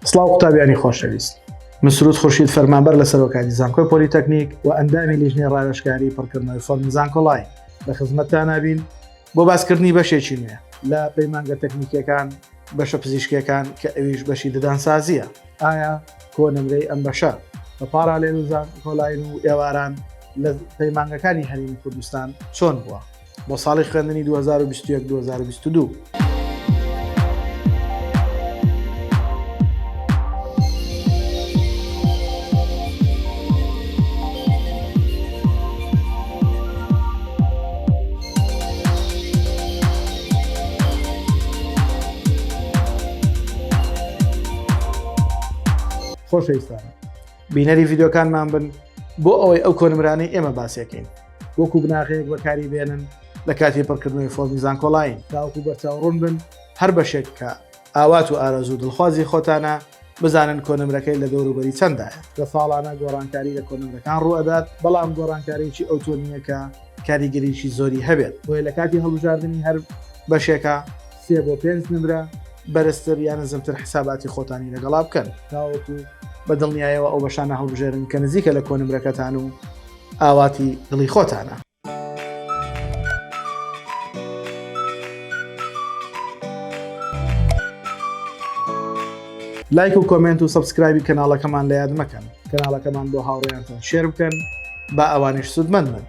سڵاو قوتابیانی خۆشەویست، مسرود خورشید فەرمانبەر لە سەرۆکاتی زانکۆی پۆلیتەکنیک و ئەندامی لیژنەی ڕاوێژکاری پڕکردنەوەی فۆرمی زانکۆڵای لە خزمەتتان نابین بۆ باسکردنی بەشێکی نوێ لە پەیمانگە تەکنیکیەکان بەشە پزیشکیەکان کە ئەویش بەشی ددانسازیە. ئایا کۆنمرەی ئەم بەشە بە پاراڵێن و زانکۆڵاین و ئێواران لە پەیمانگەکانی هەرێمی کوردستان چۆن بووە بۆ ساڵی خوێندنی 2021-2022؟ خۆشەویستانە، بینەری ڤیددیۆکانمان بن بۆ ئەوەی ئەو کۆنمرانەی ئێمە باسیەکەین وەکو بناغەیەک بەکاری بێنن لە کاتی پڕکردنەوەی فۆرمی زانکۆڵاین، تاوەکو بەرچاوڕوون بن هەر بەشێک کە ئاوات و ئارەزوو دڵخوازی خۆتانە بزانن کۆنمرەکەی لە دەوروبەری چەندایە. لە ساڵانە گۆڕانکاری لە کۆنمرەکان ڕوئەدات، بەڵام گۆڕانکاریی ئەو تۆنیەکە کاریگەریشی زۆری هەبێت، بۆیە لە کاتی هەڵبژاردننی هەر بەشێکە 3 بۆ 5 نمرە بەرزتر یان نزمتر حساباتی خۆتانی لەگەڵا بکەن تاوەکو بە دڵنیایەوە ئەو بەشانە هەڵبژێرن کە نزیکە لە کۆنمرەکەتان و ئاواتی دڵی خۆتانە. لایک و کۆمنت و سەبسکرایبی کەناڵەکەمان لە یاد مەکەن، کەناڵەکەمان بۆ هاوڕێیانتان شێر بکەن با ئەوانش سودمەند بن.